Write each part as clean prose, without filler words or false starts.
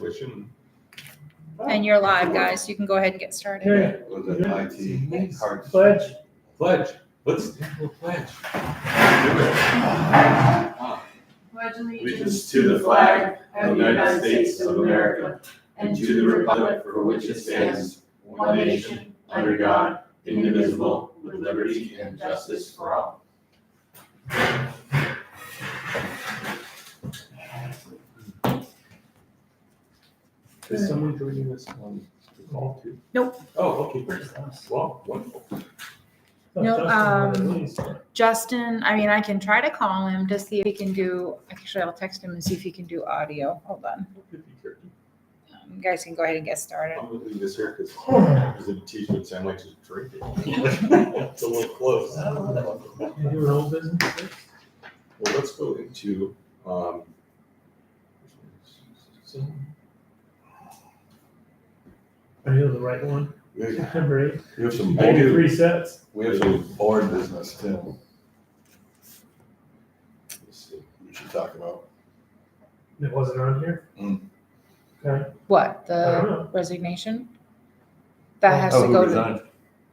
tuition. And you're live, guys. You can go ahead and get started. Okay. Was it IT cards? Pledge. Pledge. Let's do a pledge. Pledge Allegiance to the flag of the United States of America and to the republic for which it stands, one nation, under God, indivisible, with liberty and justice for all. Is someone joining us on the call too? Nope. Oh, okay, great. Well, wonderful. No, Justin, I mean, I can try to call him to see if he can do, actually, I'll text him and see if he can do audio. Hold on. You guys can go ahead and get started. I'm gonna leave this here because the tea would sound like just drinking. It's a little close. You do an old business? Well, let's go into, Are you the right one? We September 8th. have some I do. 3 sets. we have some board business too. We should talk about. It wasn't on here? Mm. Okay. What, I don't the know. resignation? That has Oh, to go who resigned?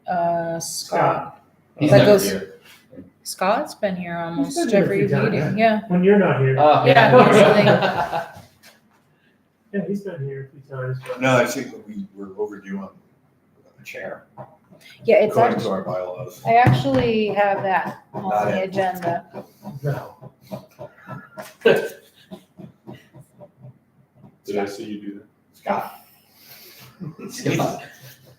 to, Scott. He's That never goes- here. Scott's been here almost been here a every few times, meeting, yeah. When you're not here. Yeah, usually. Yeah, he's been here a few times. But No, I think we were overdue on a chair, Yeah, it's according actually, to our bylaws. I actually have that on Not the it. agenda. No. did I see you do that? Scott.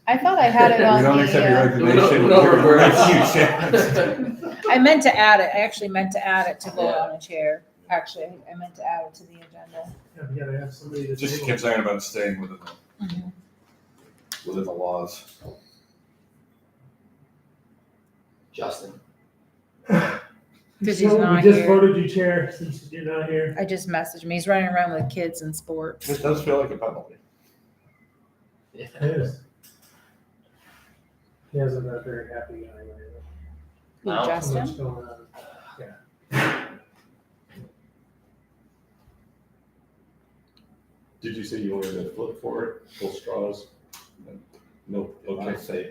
I thought I had it on We don't accept your the, resignation. No, We're we're- gonna raise you, Chad. I meant to add it, I actually meant to add it to vote on a chair. Actually, I meant to add it to the agenda. Yeah, we gotta have somebody to Just table. concerned about staying within Mhm. the laws. Justin. Because he's So not We just here. voted you chair since you're not here. I just messaged him, he's running around with kids and sports. This does feel like a penalty. It is. He hasn't been a very happy guy lately. Who, No. So Justin? much going on. Did you say you wanted to flip for it, full straws? No, I okay. say.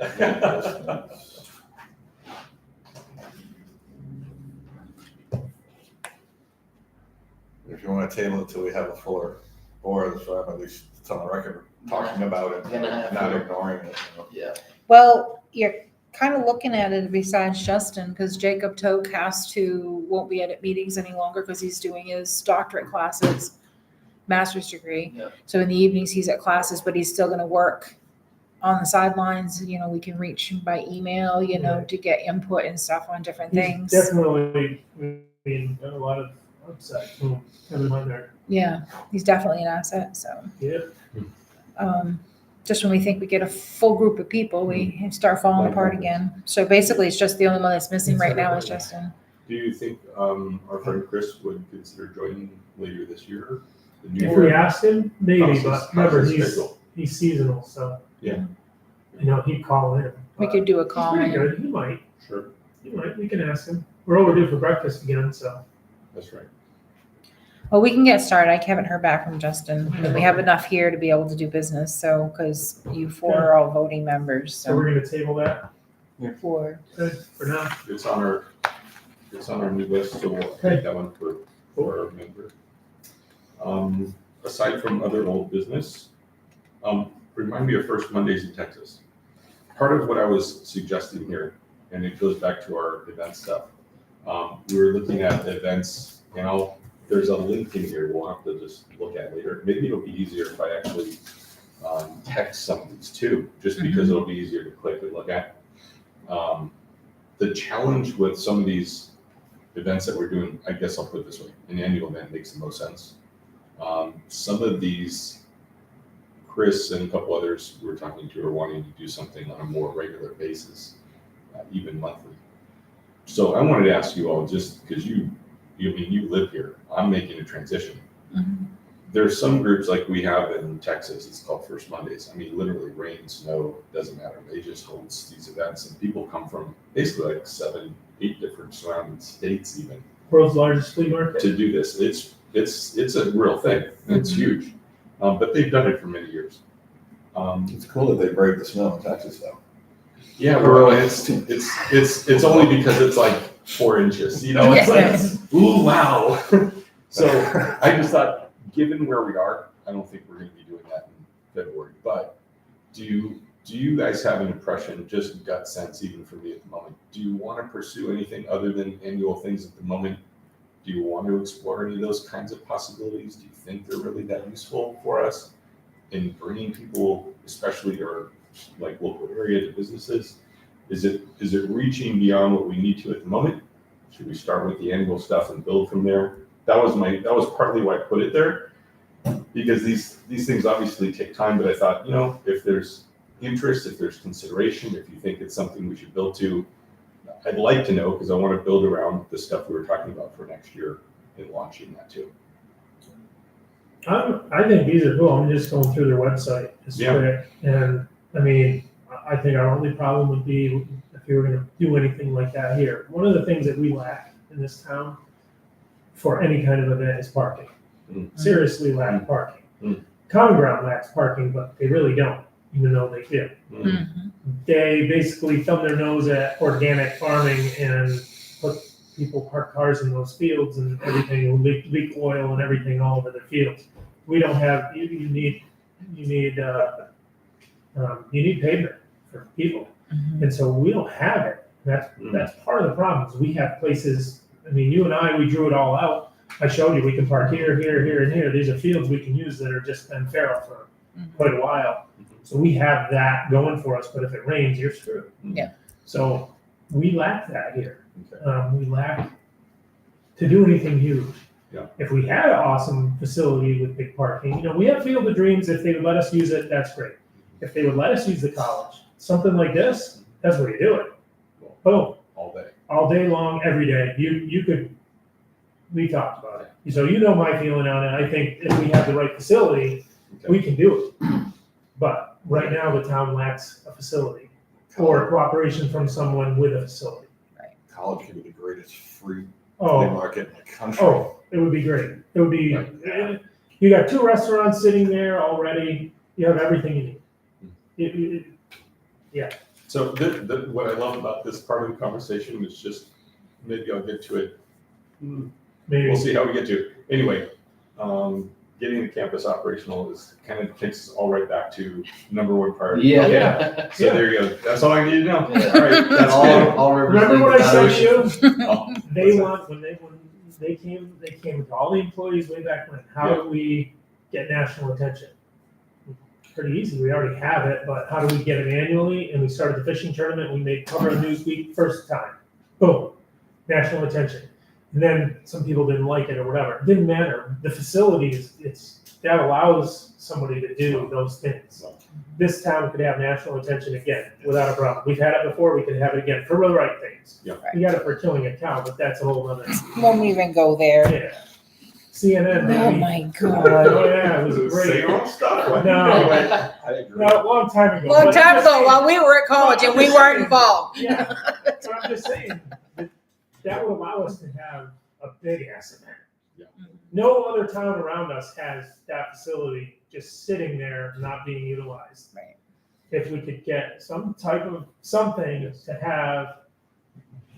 If you want to table it till we have a fuller board, so I'm at least it's on the record, talking about it, Gonna have not to. ignoring it. Yeah. Well, you're kind of looking at it besides Justin, because Jacob Toke won't be at meetings any longer because he's doing his doctorate classes, master's degree. Yeah. So in the evenings, he's at classes, but he's still gonna work on the sidelines. You know, we can reach him by email, you know, to get input and stuff on different He's things. definitely, I mean, a lot of upset coming on there. Yeah, he's definitely an asset, so. Yeah. Just when we think we get a full group of people, we start falling apart again. So basically, it's just the only one that's missing right now is Justin. Do you think our friend Chris would consider joining later this year? The new If we year? asked him, maybe, How's but his- remember, how's his he's schedule? seasonal, so. Yeah. You know, he'd call in. We but could do a He's call. pretty good, he might, Sure, we can ask him. We're overdue for breakfast again, so. that's right. Well, we can get started. I haven't heard back from Justin, and we have enough here to be able to do business. So, because you four are all voting members, So we're so gonna table that four. for now. It's on our new list, so we'll take that one for our member. Aside from other old business, remind me of First Mondays in Texas. Part of what I was suggesting here, and it goes back to our event stuff. We were looking at events, and there's a link in here we'll have to just look at later. Maybe it'll be easier if I actually text some of these too, just because it'll be easier to click and look at. The challenge with some of these events that we're doing, I guess I'll put it this way, an annual event makes the most sense. Some of these, Chris and a couple others we're talking to are wanting to do something on a more regular basis, even monthly. So I wanted to ask you all, just because you live here, I'm making a transition. Mhm. There's some groups like we have in Texas, it's called First Mondays. I mean, literally rain, snow, doesn't matter. They just hold these events and people come from basically like 7, 8 different surrounding states even World's largest flea market. to do this. It's a real thing. It's huge. but they've done it for many years. It's cool that they brave the snow in Texas though. Yeah, well, it's only because it's like 4 inches, you know, it's like, ooh, wow. So I just thought, given where we are, I don't think we're gonna be doing that in February, but do you guys have an impression, just gut sense even for me at the moment, do you want to pursue anything other than annual things at the moment? Do you want to explore any of those kinds of possibilities? Do you think they're really that useful for us in bringing people, especially our like local area to businesses? Is it reaching beyond what we need to at the moment? Should we start with the annual stuff and build from there? That was partly why I put it there, because these things obviously take time, but I thought, you know, if there's interest, if there's consideration, if you think it's something we should build to, I'd like to know, because I want to build around the stuff we were talking about for next year and launching that too. I think these are cool. I'm just going through their website. It's Yeah. quick. And I mean, I think our only problem would be if you were going to do anything like that here. One of the things that we lack in this town for any kind of event is parking. Seriously lack parking. Common Ground lacks parking, but they really don't, even though they do. They basically thumb their nose at organic farming and put people park cars in those fields and everything, leak oil and everything all over their fields. We don't have, you need pavement for people. And so we don't have it. That's part of the problem is we have places, I mean, you and I, we drew it all out. I showed you, we can park here, here, here, and here. These are fields we can use that are just been feral for quite a while. So we have that going for us, but if it rains, you're screwed. Yeah. So we lack that here. Okay. We lack to do anything huge. Yeah. If we had an awesome facility with big parking, you know, we have Field of Dreams. If they would let us use it, that's great. If they would let us use the college, something like this, that's where you do it. Boom. All day long, every day. You could, we talked about it. So you know my feeling on it. I think if we have the right facility, we can do it. But right now, the town lacks a facility or cooperation from someone with a facility. College could be the greatest free flea Oh, market in the country. oh, it would be great. It would be, you got 2 restaurants sitting there already. You have everything you need. So what I love about this part of the conversation is just, maybe I'll get to it. Maybe. We'll see how we get to it. Anyway, getting the campus operational is kind of takes us all right back to number 1 priority. Yeah. So there you go. That's all I need to know. Yeah. All right, that's good. All rivers Remember lead what to I that said ocean. to you? Oh, They what's want, when they came to all the employees way back when, how do we get national attention? Pretty easy, we already have it, but how do we get it annually? And we started the fishing tournament, we made cover of Newsweek first time. Boom, national attention. And then some people didn't like it or whatever, it didn't matter. The facilities, that allows somebody to do those things. This town could have national attention again, without a problem. We've had it before, we could have it again, for the right things. Yeah. We got it for killing a cow, but that's a whole other, Won't even go there. yeah. CNN, Oh maybe. my Oh, God. yeah, it was Say great. your own stuff. No. Anyway, I agree. No, a long time ago. Long But time I'm just ago, saying- while we were at college and we weren't involved. Yeah, but I'm just saying, that would allow us to have a big asset there. Yeah. No other town around us has that facility just sitting there not being utilized. Right. If we could get some type of something to have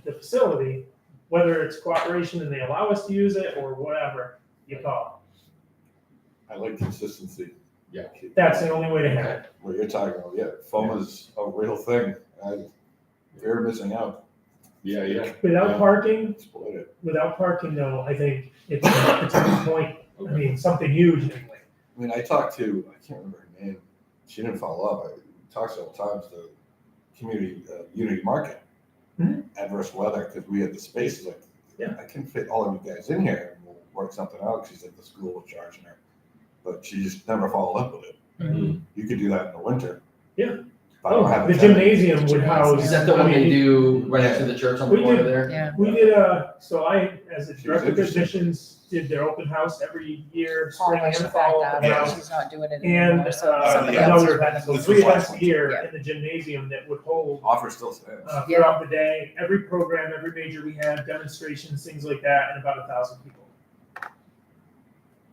the facility, whether it's cooperation and they allow us to use it or whatever you call I like consistency. Yeah. it. That's the only way to have it. What you're talking about, yeah, FOMA's a real thing. You're missing out. yeah. Without Yeah. parking, Exploit it. without parking though, I think it's a good point. I mean, something huge anyway. I mean, I talked to, I can't remember her name. She didn't follow up. I talked several times to community, Unity Market. Mhm. Adverse weather, because we had the space, like, Yeah. I can fit all of you guys in here and we'll work something out. She said the school was charging her. But she just never followed up with it. Mhm. You could do that in the winter. Yeah. But I don't have The a tenant. gymnasium would house. Is that the I one mean, they do right next to the church on the We corner did- there? Yeah. We did so I, as a She was director of interested. admissions, did their open house every year, Paul spring pushed and the fact fall. out open that house. she's not doing it And anymore, so somebody yeah. else another is running event, so This 3 was last events a one. year Yeah. in the gymnasium that would hold Offer still stands. throughout the day, every program, every major we had, demonstrations, things like that, and about 1,000 people.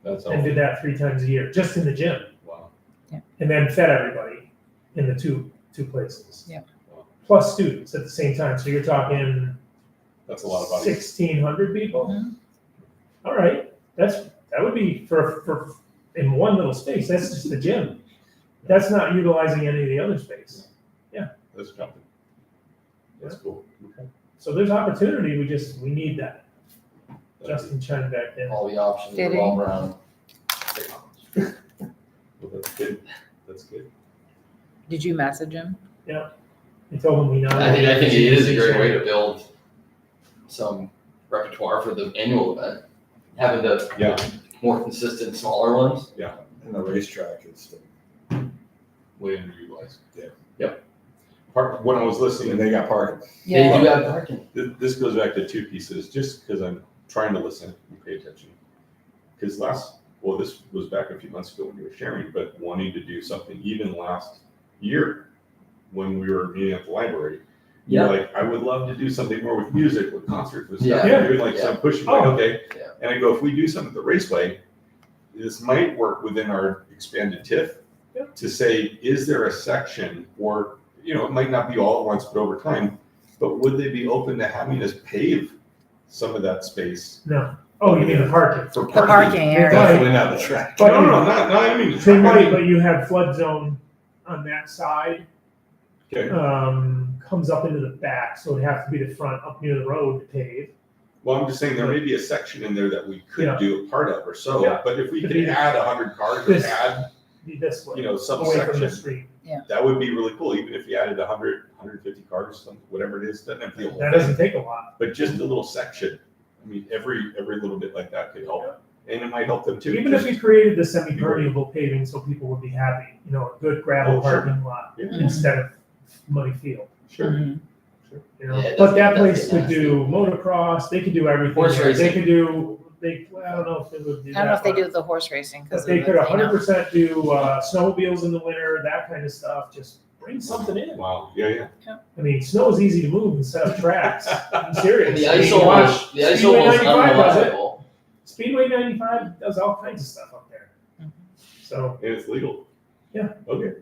That's And all. did that 3 times a year, just in the gym. Yeah. And then fed everybody in the two places. Yeah. Plus students at the same time, so you're talking That's a lot of bodies. 1,600 people? Mhm. All right, that would be for, in one little space, that's just the gym. That's not utilizing any of the other space. That's jumping. That's cool. Okay. So there's opportunity, we need that. That's Justin chimed back in. All the options Fitting. revolve around technology. Well, that's good. That's good. Did you message him? I told him we not. I think it is a great way to build some repertoire for the annual event. Having the Yeah. more consistent, smaller ones. And the racetrack is, Way underutilized. Yeah. Yep. When I was listening, and they got parking. They Yeah. do have parking. This goes back to two pieces, just because I'm trying to listen and pay attention. Because this was back a few months ago when you were sharing, but wanting to do something even last year when we were meeting at the library. You're like, I would love to do something more with music, with concerts, with stuff. Yeah. You're like, so I'm pushing, like, Oh. okay. Yeah. And I go, if we do something at the raceway, this might work within our expanded TIF Yeah. to say, is there a section, or, it might not be all at once, but over time, but would they be open to having us pave some of that space No. Oh, you mean the parking? for The parking? parking area. Definitely not the track. But No, I mean. They might, but you have flood zone on that side, Okay, comes up into the back, so it'd have to be the front up near the road to pave. well, I'm just saying, there may be a section in there that we could Yeah. do a part of or so, Yeah. but if we Could could be add 100 cars or this- add, Be this way, some away from the section, street. that would be really cool, even if you added 150 cars, whatever it is, doesn't have to be a whole That thing. doesn't take a lot. But just a little section, I mean, every little bit like that could help, and it might help them too. Even if we created the semi-permeable paving so people would be happy, a good gravel Oh, sure. parking lot Yeah. instead of muddy field. Sure. Mhm. Yeah, it But does that get place could nasty. do motocross, they could do everything. Horse there. racing. They could do, I don't know if they would do that. I don't know if they but- do the horse racing because But they could 100% do snowmobiles in the winter, that kind of stuff, just bring something in. Wow, yeah. I mean, snow is easy to move instead of tracks, I'm And serious. the I mean, ice you watch oval, the ice Speedway oval is 95 does it. unreliable. Speedway 95 does all kinds of stuff up there. Mhm. So, And it's legal. Yeah. Okay.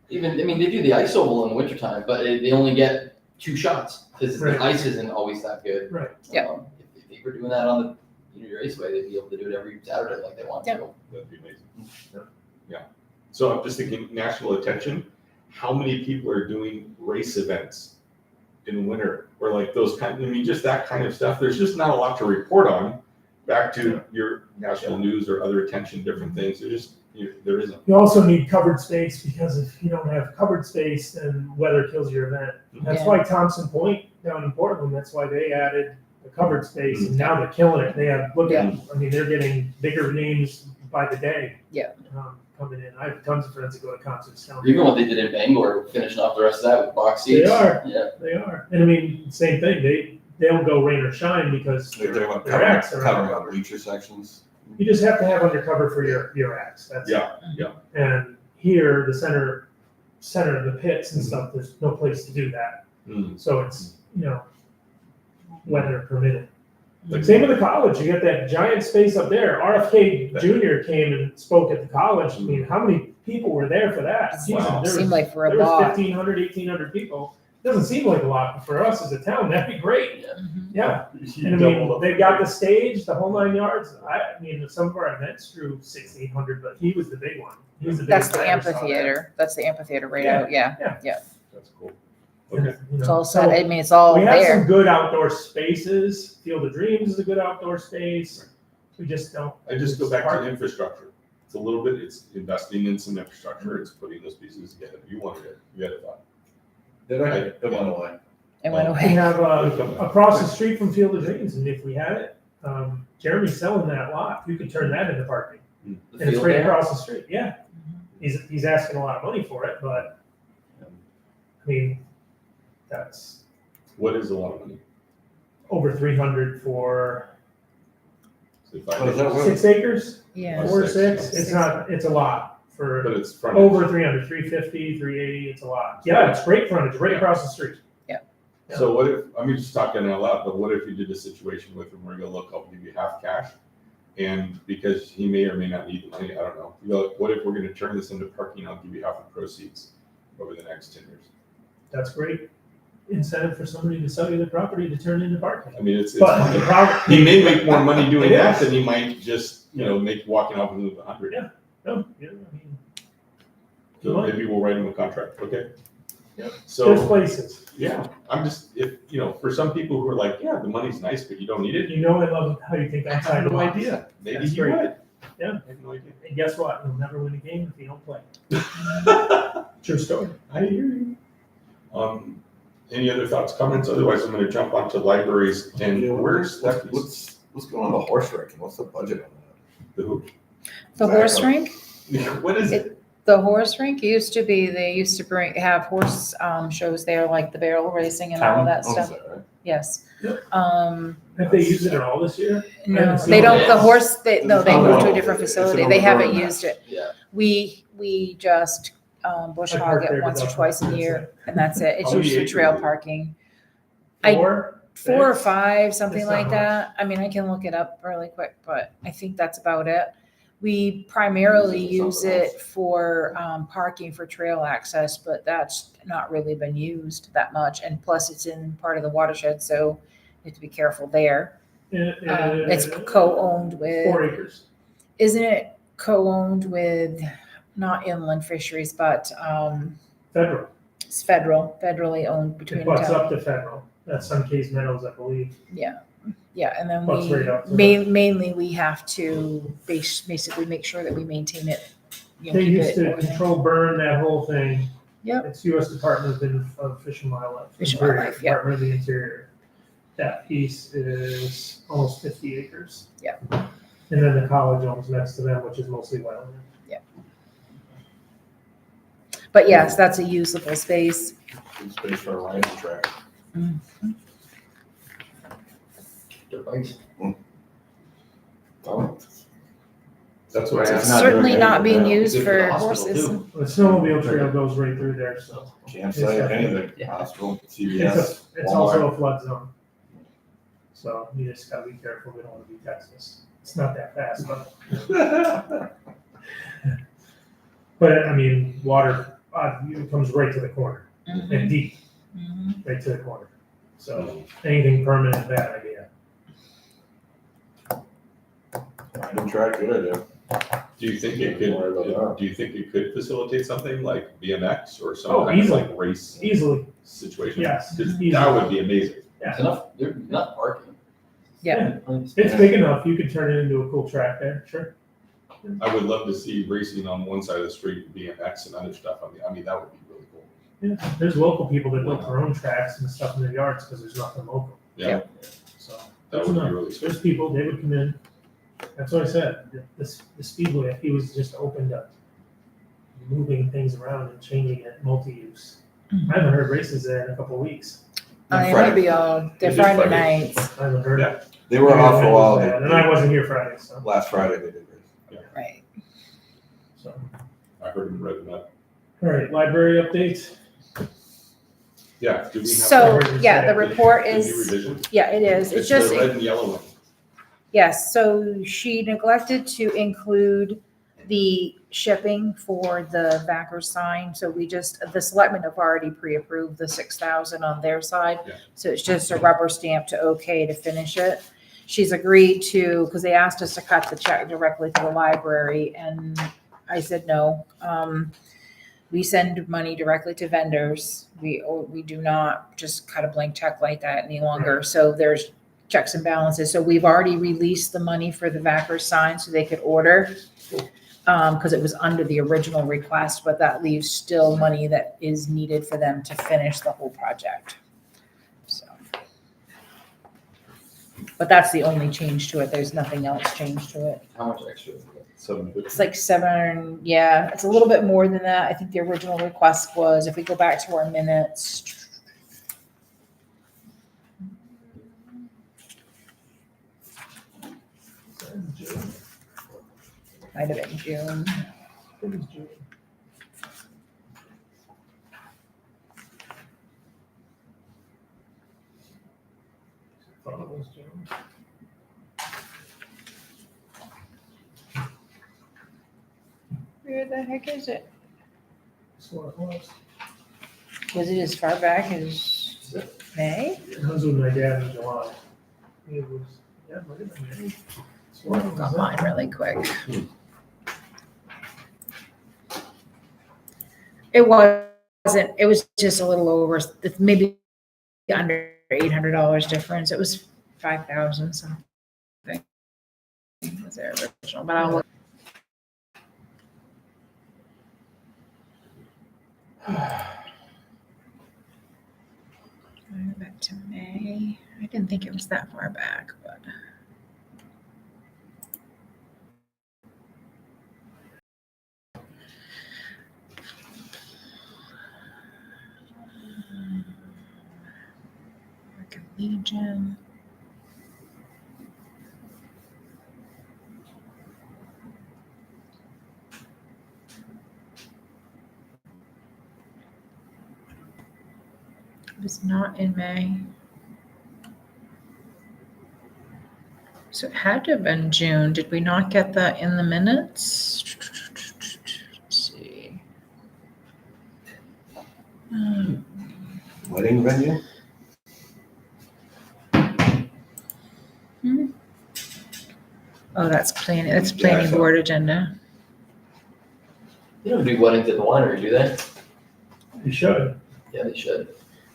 Even, they do the ice oval in the wintertime, but they only get 2 shots because Right. the ice isn't always that good. Right. Yeah. If they were doing that on the Unity Raceway, they'd be able to do it every Saturday like they want Yeah. to. That'd be amazing. Yeah. So I'm just thinking, national attention, how many people are doing race events in winter? Or like those just that kind of stuff. There's just not a lot to report on. Back to your national news or other attention, different things. There isn't. you also need covered space because if you don't have covered space, then weather kills your event. That's Yeah. why Thompson Point down in Portland, that's why they added the covered space, and now they're killing it. They have, they're getting bigger names by the day. Yeah. Coming in. I have tons of friends that go to concerts down Even what they did in Bangor, finishing off the rest of that with box They seats. are. Yeah. They are. And I mean, same thing, they don't go rain or shine because They're doing what, their acts are covering undercover. up bleacher sections. You just have to have undercover for your acts, that's it. Yeah. And here, the center of the pits and stuff, there's no place to do that. Mm. So it's, weather permitted. Like- Same with the college, you got that giant space up there. RFK Junior came and spoke at the college. I mean, how many people were there for that? Wow. Jesus, there Seemed was- like for a There was lot. 1,500, 1,800 people. Doesn't seem like a lot, but for us as a town, that'd be great. Mhm. Yeah. And I mean, they've got the stage, the whole 9 yards. I mean, some of our events drew 1,600, but he was the big one. He was the That's biggest the I ever saw there. amphitheater. That's the amphitheater right Yeah. out. Yeah. That's cool. And, Okay. It's all set. I mean, it's all We have there. some good outdoor spaces. Field of Dreams is a good outdoor space. We just don't. I just go back to Park- infrastructure. It's a little bit, it's investing in some infrastructure, it's putting those pieces together. You wanted it, you had a thought. Did I? It went away. It went We away. have across the street from Field of Dreams, and if we had it, Jeremy's selling that lot. You could turn that into parking, The and it's field right there. across the street. Yeah, he's asking a lot of money for it, but I mean, that's What is a lot of money? over 300 for Say 5 What is that acres. worth? 6 acres, Yeah. 4 or Six. 6. It's not. It's a lot for. But it's front. Over 300, 350, 380, it's a lot. Yeah, it's great frontage, right across the street. So what if, just talking out loud, but what if you did a situation with them where you go, look, I'll give you half cash And because he may or may not need the money, I don't know. You go, what if we're gonna turn this into parking, I'll give you half the proceeds over the next 10 years. That's great incentive for somebody to sell you the property to turn into parking. I mean, it's But the problem. he may make more money doing It that is. than he might just, make walking off with 100. Yeah. No, yeah, I mean, So maybe we'll write him a contract, okay? Yep. there's So, places. yeah, I'm just, for some people who are like, yeah, the money's nice, but you don't need it. You know, I love how you think I outside have the no box. idea. Maybe That's you great. would. Yeah. I have no idea. And guess what? You'll never win a game if you don't play. True story. I hear you. Any other thoughts, comments? Otherwise, I'm gonna jump onto libraries and Yeah, where's Stephanie's? What's going on with the horse wrecking? What's the budget on The who? The horse rink? What is it? The horse rink used to be, they used to have horse shows there, like the barrel racing and all that Owns stuff. that, right? Yes. Yep. Have Have they used it at all this year? I No, haven't seen they it. don't, the horse, no, they Oh, moved to no, a different it's facility. an They haven't overgrown used it. Yeah. We just bush I've hog parked it there, once or but twice a that's year, it. and that's it. It's How many usually acres trail is it? parking. I- Four? 4 or Six? 5, something It's not like much. that. I mean, I can look it up really quick, but I think that's about it. We primarily use it for parking for trail access, but that's not really been used that much. And plus, it's in part of the watershed, so you have to be careful there. It's co-owned 4 with, acres. isn't it co-owned with, not inland fisheries, but Federal. it's federally owned between It the butts town. up to federal. That's Suncase Meadows, I believe. Yeah, and then Butts right up to mainly we have to basically make sure that we maintain it. They keep used it to organic. control burn that whole thing. Yep. It's U.S. Department of Fish and Wildlife. Fish and Interior, Wildlife, yeah. Department of the Interior. That piece is almost 50 acres. Yeah. And then the college owns next to them, which is mostly wildland. But yes, that's a usable space. Good space for a riding track. Dirt bikes. Oh, That's what I It's asked. not certainly doing not being anything. used Good for for the hospital, horses. too. The snowmobile trail goes right through there, so. Campsite, anything, Yeah. hospital, It's, CVS. it's also a flood zone. So you just gotta be careful, we don't wanna be Texas. It's not that fast, but. But I mean, water, it comes right to the corner, Mhm, and deep, mhm. right to the corner. So anything permanent, bad idea. Riding track, good idea. Do you think it Don't worry about could, that. do you think it could facilitate something like BMX or some Oh, kind of easily. like race Easily, situation? yes, 'Cause easily. that would be amazing. There's enough parking. Yeah. It's big enough, you could turn it into a cool track there, sure. I would love to see racing on one side of the street, BMX and other stuff. I mean, that would be really cool. Yeah, there's local people that built their own tracks and stuff in their yards, because there's nothing local. Yeah. So, That would be really sweet. there's people, they would come in, that's what I said, the Speedway, if he was just open to moving things around and changing it multi-use. Mhm. I haven't heard races there in a couple of weeks, It might be all, they're It is Friday Friday. nights, I haven't heard. Yeah. They were off for a while. And I wasn't here Friday, so, Last Friday they did race. right? so. I heard him read that. All right, library updates. Yeah. Do we have? So, that? yeah, the report the new is, revision? yeah, it is. It's just, the red and yellow one. yes, so she neglected to include the shipping for the Vacker sign. So the selectmen have already pre-approved the 6,000 on their side. Yeah. So it's just a rubber stamp to okay to finish it. She's agreed to, because they asked us to cut the check directly to the library, and I said no. We send money directly to vendors. We do not just cut a blank check like that any longer. So there's checks and balances. So we've already released the money for the Vacker sign so they could order. Because it was under the original request, but that leaves still money that is needed for them to finish the whole project. So. But that's the only change to it. There's nothing else changed to it. How much extra? is it? It's like 700, yeah, it's a little bit more than that. I think the original request was, if we go back to our minutes. Might have been June. Thought it was June. Where the heck is it? That's what it was. Was it as far back as May? I was with my dad in July. It was, yeah, might have been May. That's what it was. Got mine really quick. It wasn't, it was just a little over, it's maybe under $800 difference. It was 5,000 something. Was their original, but I'll look. Back to May. I didn't think it was that far back, but. American Legion. It was not in May. So it had to have been June. Did we not get that in the minutes? Let's see. Wedding venue? Oh, that's planning, that's planning Yeah, board agenda. They don't do weddings at the winery, do they? You should. Yeah, they should.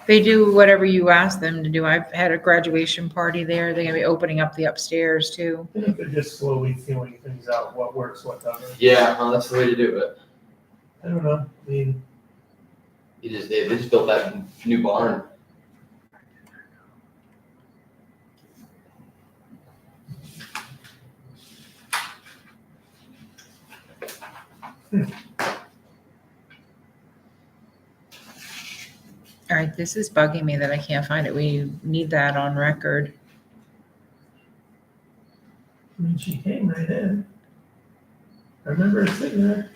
They do whatever you ask them to do. I've had a graduation party there. They're gonna be opening up the upstairs too. I think they're just slowly feeling things out, what works, what doesn't. Yeah, well, that's the way to do it. I don't know, I mean, They just built that new barn. All right, this is bugging me that I can't find it. We need that on record. I mean, she came right in. I remember her sitting there.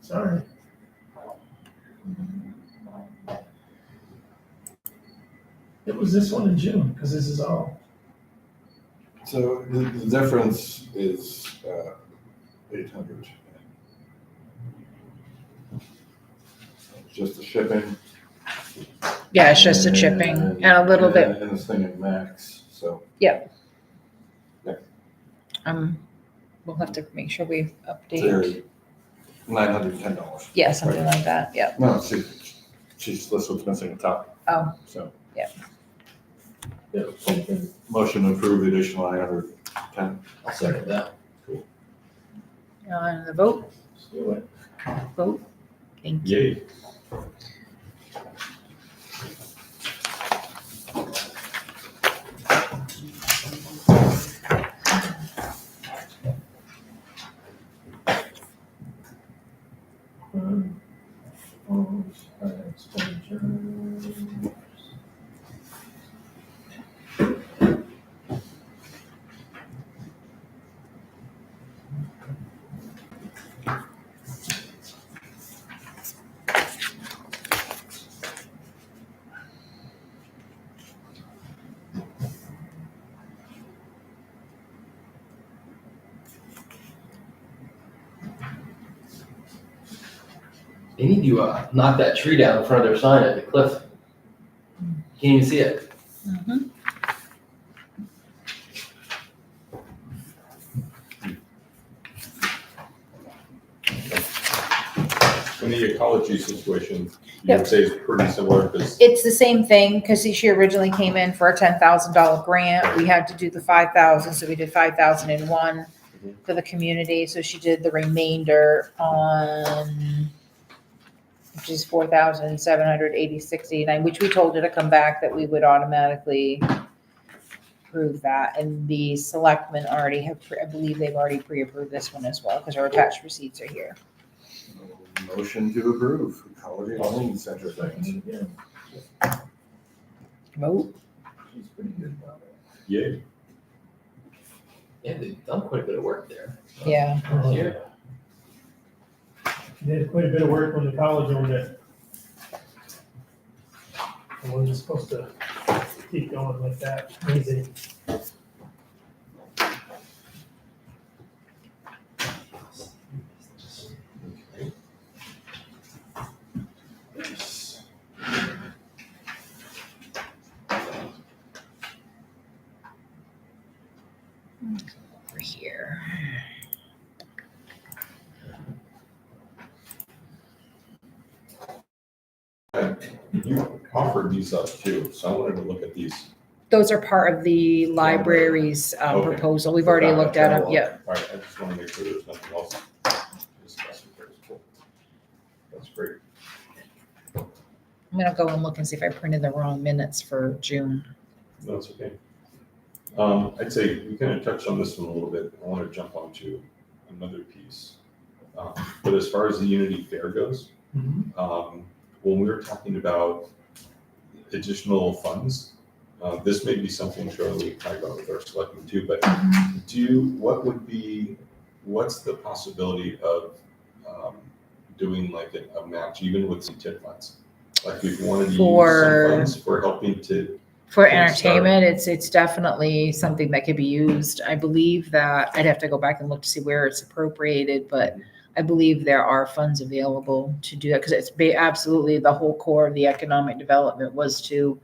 Sorry. It was this one in June, because this is all, So the difference is 800. It's just the shipping. Yeah, it's just a chipping and a little bit, And this thing at max, so. we'll have to make sure we update. They're $910. Yeah, something like that, yeah. No, she's, this one's missing the top. Oh. So, yeah, same thing. motion to approve the additional 910. I'll second that. On the vote, Let's do it. vote. Thank you. Yay. Expenditures. They need to knock that tree down in front of their sign at the cliff. Can't even see it. Mhm. In the ecology situation, you Yep. would say is pretty similar because It's the same thing, because she originally came in for a $10,000 grant. We had to do the 5,000, so we did 5,000 in one for the community. So she did the remainder on, which is 4,786.89, which we told her to come back that we would automatically approve that. And the selectmen already have, I believe they've already pre-approved this one as well, because our attached receipts are here. Motion to approve ecology learning center things. Yeah, Vote. she's pretty good about it. yay. Yeah, they've done quite a bit of work there. Yeah. Yeah. They did quite a bit of work when the college owned it. And wasn't supposed to keep going like that, easy. You offered these up too, so I wanted to look at these. Those are part of the library's Okay. proposal. We've already looked at them, yeah. All right, I just want to make sure there's nothing else to discuss with those. Cool. That's great. I'm gonna go and look and see if I printed the wrong minutes for June. No, it's okay. I'd say we kind of touched on this one a little bit. I want to jump onto another piece. But as far as the Unity Fair goes, when we were talking about additional funds, this may be something, Charlie, we can talk about with our selectmen too, but what's the possibility of doing like a match even with some tip funds? Like if we wanted to use some funds for helping to. For Can start. entertainment, it's definitely something that could be used. I believe that, I'd have to go back and look to see where it's appropriated, but I believe there are funds available to do that, because it's absolutely the whole core of the economic development was to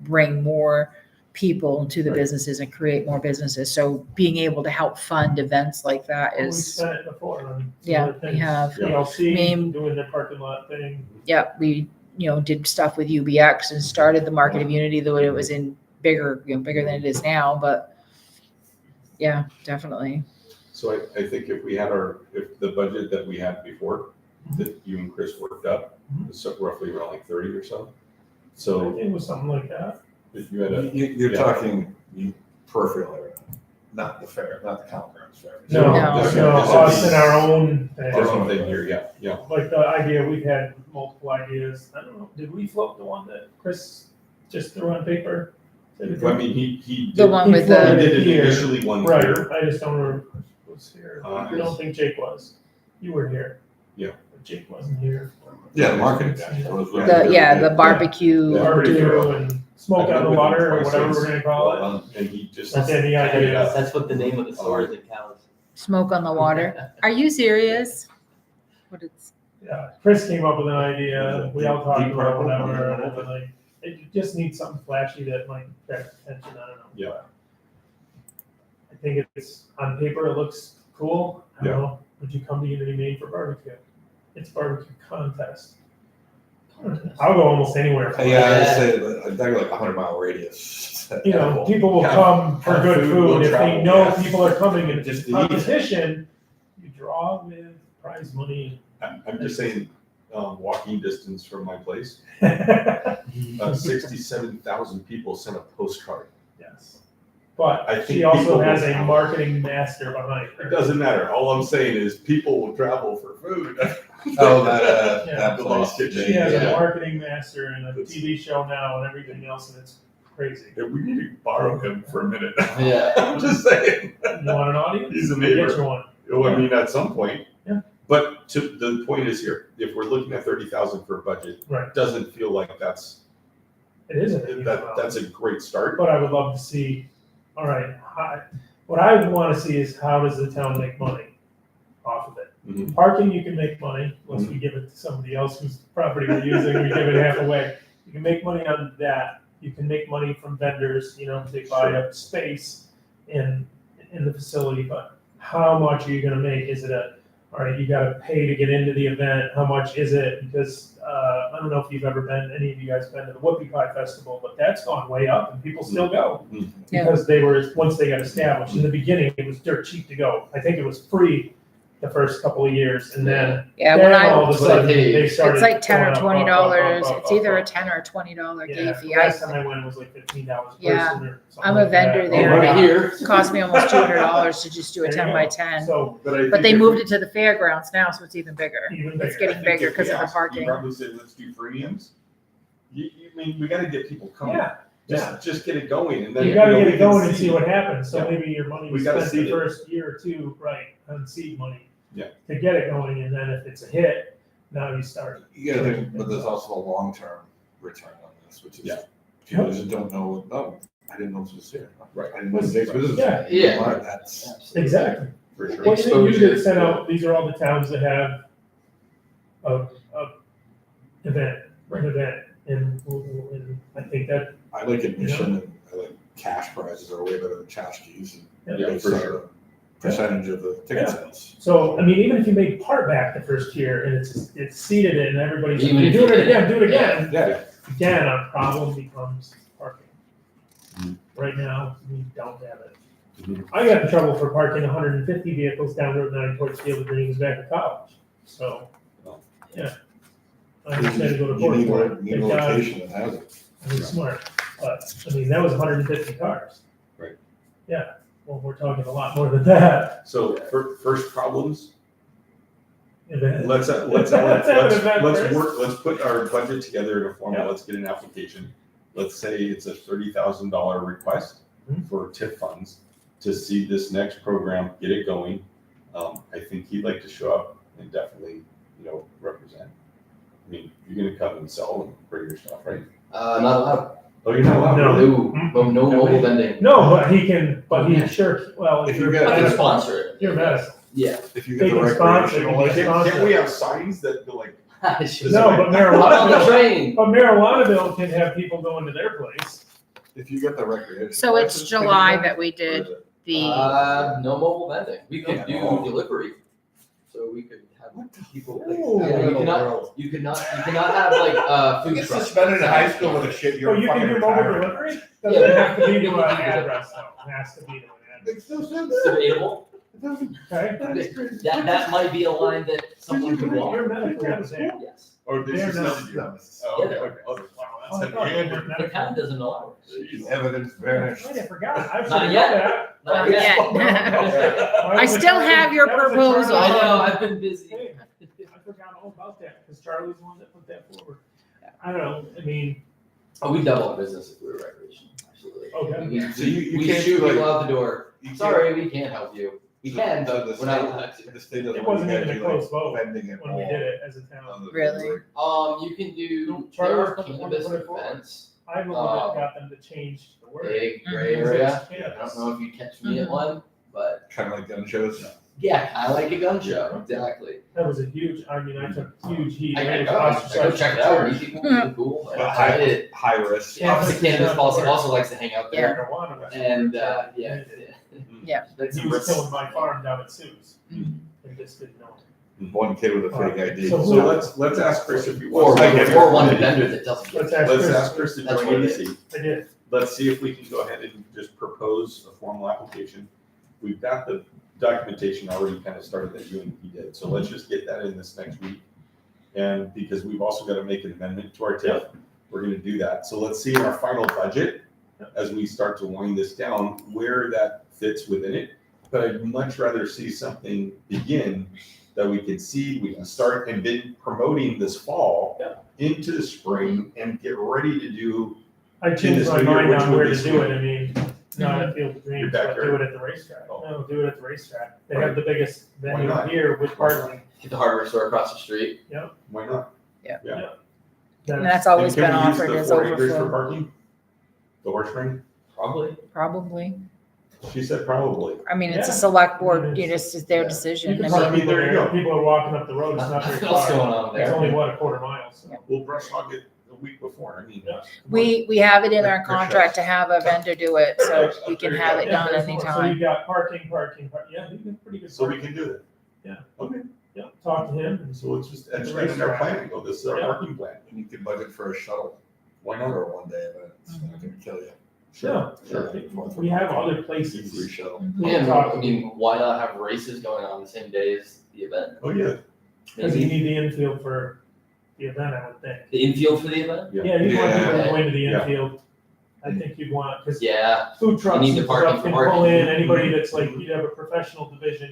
bring more people to the Right. businesses and create more businesses. So being able to help fund events like that We've is, done it before on some yeah, other we things. have. PLC, Name- doing their parking lot thing. Yeah, we, did stuff with UBX and started the Market of Unity, though it was in bigger than it is now, but yeah, definitely. So I think if the budget that we had before, that you and Chris worked up, was roughly around like 30 or so. I So think it was something like that. if you had a, You're Yeah. talking peripheral area, not the fair, not the common grounds fair. No, No. this- no, this us is- and our own thing. There's one thing here, yeah. Like the idea, we've had multiple ideas. I don't know, did we float the one that Chris just threw on paper? Did we- I mean, he The did, one He with he floated the, it. did here. initially one Right, here. I just don't remember who was here. I don't think Jake was. You were here. Yeah. But Jake wasn't here. Yeah, the marketing guy. that was really the good. barbecue. Yeah. pretty Barbecue good. and smoke I've on been the with him water or twice whatever since. we're gonna call it. And he just. That's the idea. That's what the name of the store is in Calais. Smoke on the water. Are you serious? What it's, Yeah, Chris came up with an idea, we all talked Deep about purple. whatever, and then like, it just needs something flashy that might attract attention, I don't know. Yeah. I think it's, on paper, it looks cool, I Yeah. don't know, would you come to Unity Maine for barbecue? It's barbecue contest. I'll go almost anywhere. for Yeah, it. I'd say, I'd think like a 100-mile radius. You know, people will Have- come for have good food, food, will if they travel, know yeah. people are coming and Just it's to eat. competition, you draw with prize money. I'm just saying, walking distance from my place, 67,000 people sent a postcard. Yes. But I think she also people has will a come. marketing master behind her. It doesn't matter. All I'm saying is people will travel for food. Oh, that, Yeah. that The place. lost kitchen. She has Yeah. a marketing master and a TV show now and everything else, and it's crazy. Yeah, we need to borrow him for a minute. Yeah. I'm just saying. You want an audience? He's a I'll neighbor. Get you one. Well, I mean, at some point. Yeah. But the point is here, if we're looking at 30,000 for a budget, Right. it doesn't feel like that's That's a great start. But I would love to see, all right, what I want to see is how does the town make money off of it? Mhm. Parking, you can make money, unless we give it to somebody else whose property we're using, we give it half away. You can make money on that. You can make money from vendors, if they buy up space in the facility, but how much are you gonna make? Is it all right, you gotta pay to get into the event, how much is it? Because, I don't know if you've ever been, any of you guys been to the Whoopie Pie Festival, but that's gone way up and people still go. Yeah. Because once they got established, in the beginning, it was dirt cheap to go. I think it was free the first couple of years, and then yeah, when all I, of a sudden, they started. it's like 10 or going up, $20. up, up, It's either a up. $10 or $20 gate Yeah, fee. last time I went, it was like $15 a Yeah. person or something. I'm a like that. vendor there. Over here. It cost me almost $200 to just do a There you 10 by go. 10. So, But they moved it to the fairgrounds now, so it's even bigger. even It's bigger. getting bigger because of the parking. You probably say, let's do freemiums. You mean, we gotta get people coming. Yeah, Just get it going and then. you gotta get we it can going and see what happens, so Yeah. maybe your money We was gotta spent seed the it. first year or two, right, on seed money. Yeah. To get it going, and then if it's a hit, now you start. You gotta think, but there's also a long-term return on this, which is, Yeah. people just don't know, I didn't know this was here. Right. I didn't know Jake's business. Yeah. Yeah. Wow, That's, Exactly. For sure. What you Exposure. did send out, these are all the towns that have a event, and I think that, I like admission and I like cash prizes are way better than tchotchkes. and Yeah, for so, sure. percentage of the ticket sales. So, I mean, even if you make part back the first year and it's seated and everybody's Even like, if do you it did again, do it again. Yeah, Again, our problem becomes parking. Mhm. Right now, we don't have it. Mhm. I got in trouble for parking 150 vehicles down Route 9 towards Field of Dreams back at college. So, yeah. I just had to go to you court need for a, it. need a Thank God. location that has it. I was smart, but, I mean, that was 150 cars. Right. Yeah, well, we're talking a lot more than that. So first problems, Event. let's have an event first. work, let's put our budget together in a format, Yeah. let's get an application. Let's say it's a $30,000 request Mhm. for TIF funds to see this next program, get it going. I think he'd like to show up and definitely, represent. I mean, you're gonna come and sell and bring your stuff, right? Not allowed. Oh, you're not allowed? No. really? No mobile vending. No, but he can, but he sure, well, If if you you're get- I can medical, sponsor it. you're medical. Yeah. If you They get the can sponsor, recreational they can license. Can't we have signs that go like, No, but I'm on the marijuana, train. but marijuana bill can have people going to their place. If you get the recreational. So it's license, July can you- that we or did is it- the, No mobile vending. We could do No. delivery. So we could have people. Ooh. Yeah, you cannot have like You food get trucks. suspended in high school with a shit, Oh, you're you can fucking do mobile retired. delivery? Yeah. Doesn't have to be to You an can do address though, it has to be to an address, Makes no sense. Debatable. It doesn't- okay? That might be a line that someone could You're walk. medically exempt. Yes. or this They're is not- not you? No, Oh, okay, Yeah. okay. Oh, Wow, that's I an thought you and. were The medical. town doesn't allow it. Evidence vanished. I forgot, I should Not know yet. that. Not Yeah. yet. Why I was it still Charlie- have your that was a proposal. Charlie- I know, I've been busy. Hey, I forgot all about that, because Charlie's the one that put that forward. I don't know, I mean, Oh, we double our business if we were recreation, absolutely. okay. We, So you we can't shoot do, people like- out the door. You can't- Sorry, we can't help you. We can, The- but the we're not state- allowed to. The state doesn't It want wasn't you guys even a to do, like, close vote vending at when we all did it as a on town. the Really? delivery. You can do, No, Charlie there was are the one that cannabis put it forward. events, I would have got them to change the word. big gray Mhm. area. Yeah. I don't know if you catch me at Mhm. one, but Kind of like gun shows. yeah, kind of like a gun show, exactly. That was a huge, I mean, I took huge heat. I was go ostracized check it from out, church. meet people, really cool, but But I did it. High risk. The Office of Cannabis Policy Yeah. also likes to hang out there, Marijuana was- and, yeah. Yeah. That's He some was risk. killing my farm down at Sue's. Mhm. They just didn't know. One kid with a fake ID. So So let's ask Chris if he Or, wants. to- or one vendor that doesn't Let's get it. ask Let's Chris. ask Chris to That's join what it EDC. I did. Let's see if we can go ahead and just propose a formal application. We've got the documentation already kind of started that you and he did, so let's just get that in this next week. And because we've also got to make an amendment to our TIF, we're gonna do that. So let's see in our final budget, as we start to wind this down, where that fits within it. But I'd much rather see something begin that we can see, we can start and been promoting this fall into the spring and get ready to do. I changed this my new year, mind which on would where be to do it. I mean, not at Field of Dreams, but backyard? do it at the racetrack. Oh. No, do it at the racetrack. They Right. have the biggest Why venue not? here with parking. Get the hardware store across the street. Why not? And that's always And been can we use offered the as 4 acres for overflow, parking? The horse ring? Probably. probably. She said probably. I mean, it's a Yeah. select board, It it's their Yeah. decision. You can I park mean, mean, people there you there. go. People are walking up the road. It's not very Nothing else far. going on It's there. only what, a quarter mile, so. We'll brush hog it a week before. I mean. Yeah. we have it in our contract to have a vendor do it, so we can have it Yeah, done there's more. So anytime. you got parking. Yeah, you got pretty good So we parking. can do that. Yeah. Okay, Yeah, talk to him. and so let's just etch that in our plan and go, this is our Yeah. parking plan. And you could budget for a shuttle Why not? for a one-day event. It's not gonna kill you. Yeah, Sure. we have other Free places. shuttle. We And, can talk I to mean, people. why not have races going on the same day as the event? Oh, yeah. Because you Maybe need the infield for the event, I would think. the infield for the event? Yeah. Yeah, you want Yeah. people going to the Yeah. infield. I think you'd want, because Yeah, food trucks need the and parking stuff for can pull parking. in, anybody that's like, you'd have a professional division,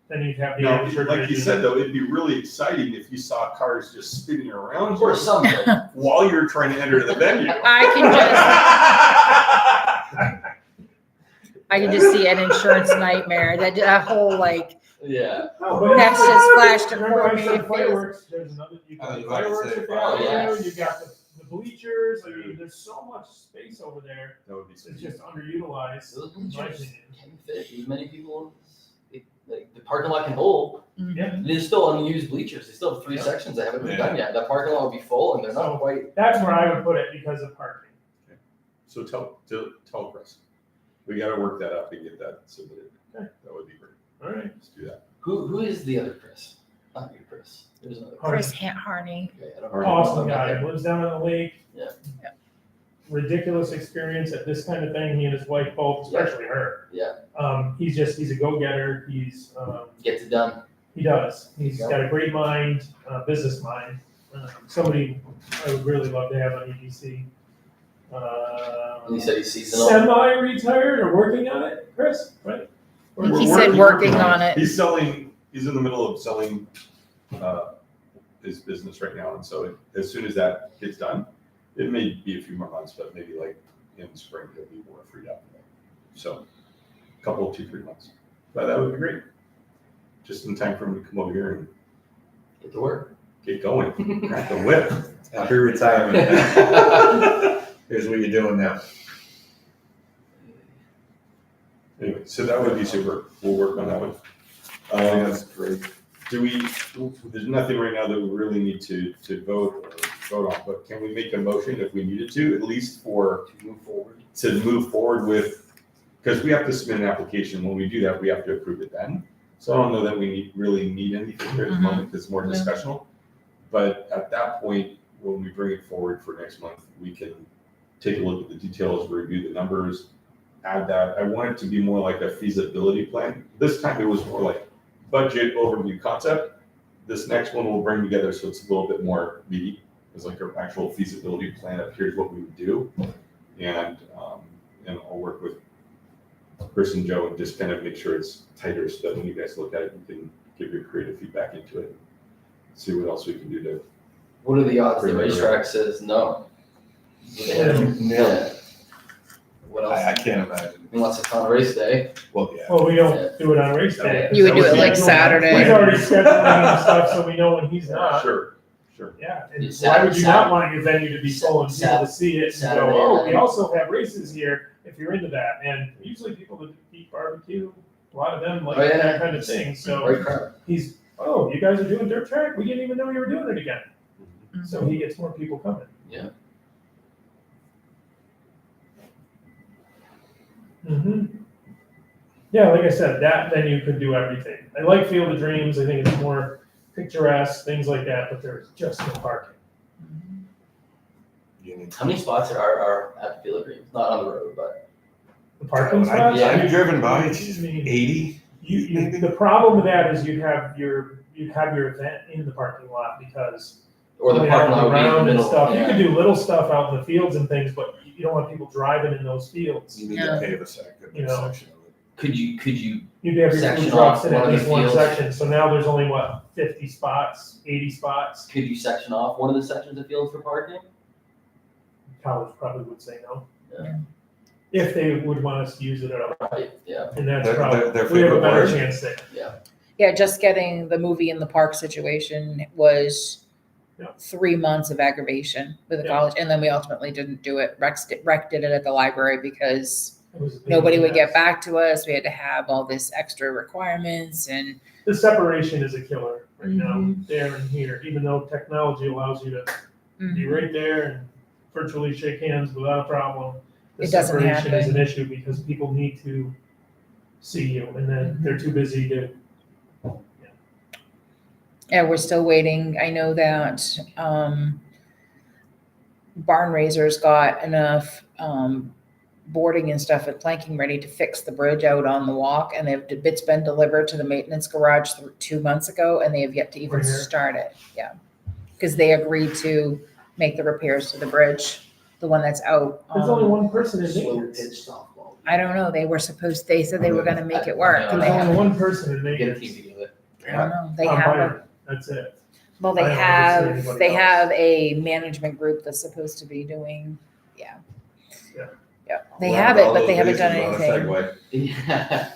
then you'd have the Now, amateur like you division. said, though, it'd be really exciting if you saw cars just spinning around or something. while you're trying to enter the venue. I can just see an insurance nightmare, that whole like, Yeah. No, but That's it's- just flashed remember before I me, said it feels- fireworks, there's another, you I got was about to fireworks say, at the oh, avenue, yes. you got the bleachers, I mean, there's so much space over there, That would be it's sweet. just underutilized. Those in my bleachers opinion. can fit as many people as, like, the parking lot can hold. Yeah, There's still unused bleachers. They still have 3 sections that haven't been done yet. That parking lot will be full and they're So- not quite. that's where I would put it because of parking. So tell Chris, we gotta work that up and get that submitted. Okay. That would be great. All right. Let's do that. Who is the other Chris? Not you, Chris. There's another Chris Harney. Okay, I don't Harney. Awesome guy, lives down on the lake. Yeah. Yeah. Ridiculous experience at this kind of thing, he and his wife both, especially her. Yeah. He's a go-getter, Gets it done. he does, he's got a great mind, business mind. Somebody I would really love to have on EDC. And he said he's seasonal. Semi-retired or working on it, Chris, right? I think We're he said working on it. He's in the middle of selling his business right now. And so as soon as that gets done, it may be a few more months, but maybe like in spring, he'll be more freed up. So a couple, 2-3 months. But that would be great. Just in time for him to come over here and Get to work. get going. Crack the whip. Happy retirement. Here's what you're doing now. Anyway, so that would be super. We'll work on that one. That's great. There's nothing right now that we really need to vote on, but can we make a motion if we needed to, at least to move forward with, because we have to submit an application. When we do that, we have to approve it then. So I don't know that we really need anything here at the moment, it's more discussional. But at that point, when we bring it forward for next month, we can take a look at the details, review the numbers, add that. I want it to be more like a feasibility plan. This time it was more like budget overview concept. This next one we'll bring together so it's a little bit more meaty. It's like an actual feasibility plan of here's what we would do. And I'll work with Chris and Joe and just kind of make sure it's tighter so that when you guys look at it, you can give your creative feedback into it. See what else we can do to. What are the odds the Bring it racetrack says no? Yeah. What else? I can't imagine. Unless it's on race day. Well, yeah. Well, we don't do it on race day. You would do it like He's Saturday. already scheduling and stuff, so we know when he's not. Sure. Yeah, and It's why would you Saturday. not want your venue to be full and people to see it and Saturday, go, oh, we and- also have races here if you're into that. And usually people that eat barbecue, a lot of them like Oh, yeah. that kind of thing. So Right crowd. he's, oh, you guys are doing dirt track? We didn't even know you were doing it again. Mm-hmm. So he gets more people coming. Yeah. Mm-hmm. Yeah, like I said, that venue could do everything. I like Field of Dreams. I think it's more picturesque, things like that, but there's just no parking. You need- How many spots are at the Field of Dreams? Not on the road, but The parking I- spots? yeah. I've driven by, I it's mean, 80. the problem with that is you'd have your event in the parking lot because or the going parking out lot would be in the around and middle. stuff. You Yeah. can do little stuff out in the fields and things, but you don't want people driving in those fields. You need Yeah. to pave a section You know. of it. Could you You'd have your Section food trucks off in at one of least the one fields. section, so now there's only, what, 50 spots, 80 spots? section off one of the sections of field for parking? College probably would say no. Yeah. If they would want us to use it at all, Right, yeah. and that's Their probably, we have a favorite better word. chance there. Yeah, just getting the movie in the park situation was Yeah. 3 months of aggravation with the Yeah. college, and then we ultimately didn't do it. Rec did it at the library because It was a pain nobody in the would get ass. back to us. We had to have all this extra requirements and The separation is a killer right now, Mhm. there and here, even though technology allows you to be right there and virtually shake hands without a problem. The It doesn't separation is happen. an issue because people need to see you and then they're too busy to. Yeah, we're still waiting. I know that Barn Raisers got enough boarding and stuff and planking ready to fix the bridge out on the walk, and it's been delivered to the maintenance garage 2 months ago, and they have yet to even Right here. start it. Yeah, because they agreed to make the repairs to the bridge, the one that's out. There's only one person in Slow maintenance. pitch softball. I don't know. They said they were going to make it work, and There's they only haven't. one person in Get a maintenance. team together. I don't know. They Tom have. Byron, that's it. Well, I they don't know if there's have, anybody they else. have a management group that's supposed to be doing, yeah. Yeah. Yeah, they Well, have it, all but they those haven't done bases on a anything. Segway. Yeah.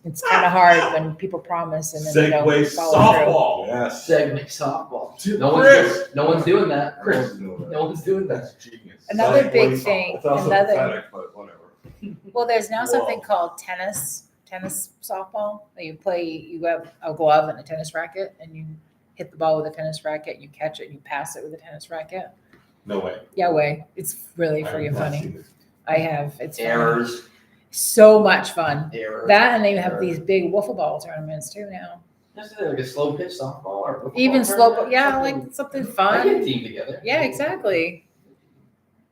It's kind of hard when people promise and then they Segway don't follow through. softball. Yes. Segment softball. Chris. No one's doing that. Chris. No one's doing that. That's genius. Another big Segway thing, It's also another, pathetic, but whatever. well, there's now something Whoa. called tennis softball. That you play, you have a glove and a tennis racket and you hit the ball with a tennis racket, you catch it, and you pass it with a tennis racket. No way. Yeah, way. It's really I have freaking not funny. seen this. I have, it's funny. Errors. So much fun. Error. That, and they have Error. these big wiffle ball tournaments too now. Is there like a slow pitch softball or football Even slow, tournament? yeah, Something- like something I get a fun. team together. Yeah, exactly.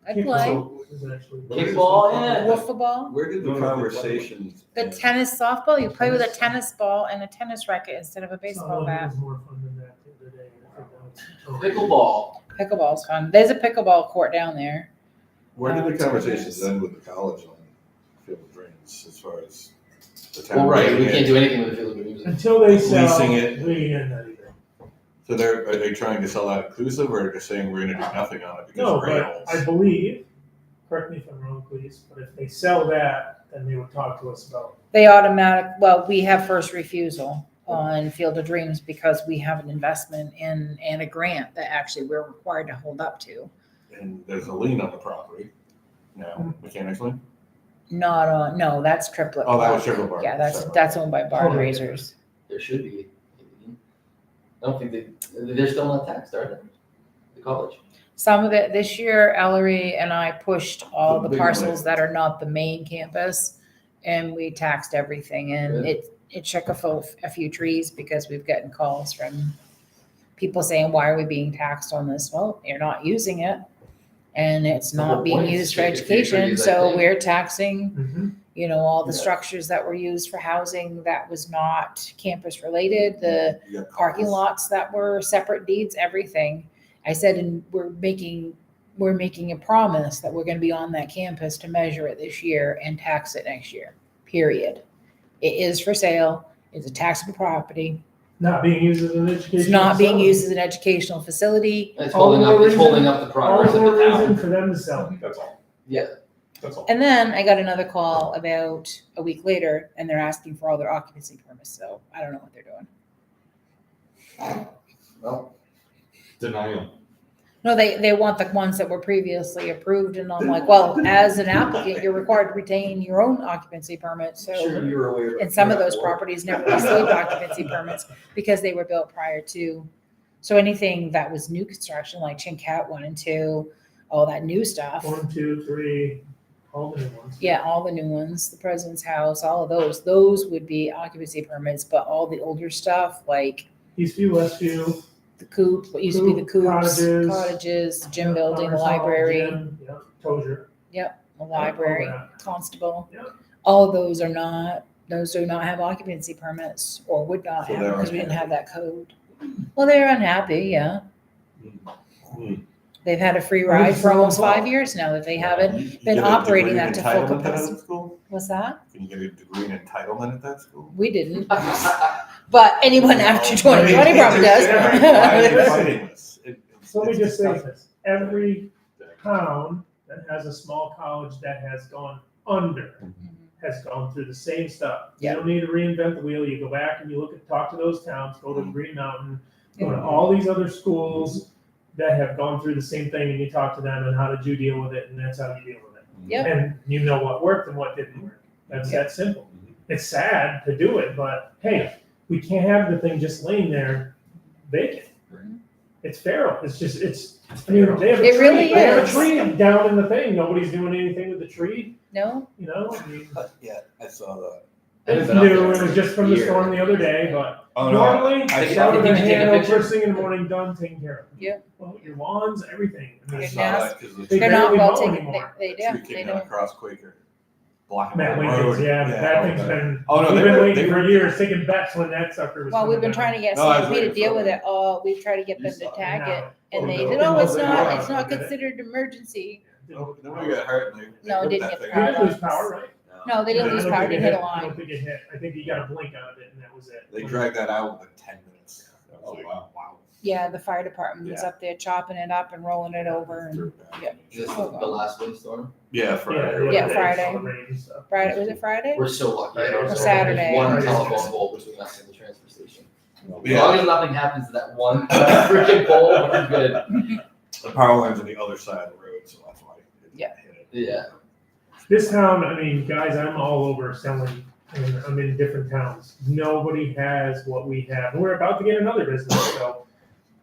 I'd play Kickball is actually- Kickball, yeah. wiffle ball. Where did the conversations? The tennis softball, you play with a tennis ball and a tennis racket instead of a baseball Softball bat. was more fun than that the other day. Pickleball. Pickleball's fun. There's a pickleball court down there. Where did the it's conversations nice. end with the college on Field of Dreams as far as the town? Well, right, we getting can't it? do anything with the field of dreams. Until they sell. Leasing it. We ain't not either. So are they trying to sell that inclusive, or they're saying we're gonna do nothing on it because No, of but rails? I believe, correct me if I'm wrong, please, but if they sell that, then they would talk to us about. They well, we have first refusal on Field of Dreams because we have an investment in and a grant that actually we're required to hold up to. And there's a lien on the property now, mechanics lien? Not on, no, that's Triplet. Oh, that was Park. Triplet Park. Yeah, Sorry. that's owned by Barn Totally Raisers. There should be. I don't think they're still not taxed, are they? The college. Some of it this year, Ellery and I pushed all The the big parcels ones. that are not the main campus, and we taxed everything. And Good. it shook a few trees because we've gotten calls from people saying, "Why are we being taxed on this?" Well, you're not using it, and it's The whole not being point is used for to shake a few education. trees, I So think. we're taxing, all the Yeah. structures that were used for housing that was not campus related. The You got parking calls. lots that were separate deeds, everything. I said, and we're making a promise that we're gonna be on that campus to measure it this year and tax it next year, period. It is for sale, it's a taxable property, Not being used as an education. it's not being facility. used as an educational facility. It's All holding the up, more it's holding reason- up the All progress the of more the reason town. for them to sell. That's all. Yeah. That's all. And then I got another call about a week later, and they're asking for all their occupancy permits, so I don't know what they're doing. Well, Denial. No, they want the ones that were previously approved, and I'm like, well, as an applicant, you're required to retain your own occupancy permit, so. sure you're aware. And some of those properties never received occupancy permits because they were built prior to. So anything that was new construction, like Chincat 1 and 2, all that new stuff. 1, 2, 3, all the new ones. Yeah, all the new ones, the President's House, all of those would be occupancy permits, but all the older stuff, like Eastview, Westview. the coop, what used to be the coops, Cottages. cottages, the gym yeah, building, the Commerce Hall, library, gym, yeah, Tozier. the library, all that. constable. Yeah. All of those do not have occupancy permits or would not So have they're because we didn't have unhappy. that code. Well, they're unhappy, yeah. Hmm. They've had a free What ride is for it almost all 5 about? years now that they You haven't been get a operating degree that in to full entitlement at capacity. that school? What's that? Can you get a degree in entitlement at that school? We didn't, but anyone after No. 2020 probably Why are you does. fighting this? So let me It's just say disgusting. this, every town that has a small college that has gone under has gone through the same stuff. You Yeah. don't need to reinvent the wheel, you go back and you talk to those towns, go to Green Mountain, go to Yeah. all these other schools that have gone through the same thing, and you talk to them and how did you deal with it, and that's how you deal with it. Yep. And you know what worked and what didn't work. That's Yep. that simple. It's sad to do it, but hey, we can't have the thing just laying there vacant. It's feral. It's just, I mean, they have a It tree. really They have a is. tree down in the thing. Nobody's doing anything with the tree, No, you know? I mean, Yeah, I saw that. I haven't it's been up new. there It was just from the in storm the other day, but Oh, no, normally, I Did shout you out take their a hand picture? first thing in the morning, done, taken care of. Yeah. Well, your lawns, everything. I I mean, saw Yeah. that because the They they're not barely well mow taken, anymore. they tree do, they came down don't. across Quaker, blocking Matt the Winkins, road. yeah, that thing's okay. been, Oh, no, we've they been were- waiting they for were- years, taking bets when that sucker was Well, we've coming been down. trying to get No, I was CMP to waiting deal for with it. it, oh, we've tried to get You them to saw it tag now. it, and Oh, they no. said, oh, it's They not did it. considered emergency. Nobody got hurt. and they No, it ripped didn't that get the thing They power out. didn't lose power, right? No, they didn't I lose don't power, think they it hit a I line. don't think it hit. I think you got a blink out of it and that was it. They dragged that out in like 10 minutes. I was Oh, like, wow. wow. Yeah, the fire department was Yeah. up there chopping it up and rolling it over, and yeah. Is this the last windstorm? Yeah, Friday. Yeah, they Friday. saw the rain and stuff. Friday, was it Friday? We're so lucky. I don't Or know. Saturday. There's one Friday. telephone pole between us and the transfer station. As Yeah. long as nothing happens to that one freaking pole, we're good. The power line's on the other side of the road, so that's why it Yeah. hit it. Yeah. This town, I mean, guys, I'm all over selling, and I'm in different towns. Nobody has what we have. And we're about to get another business, so,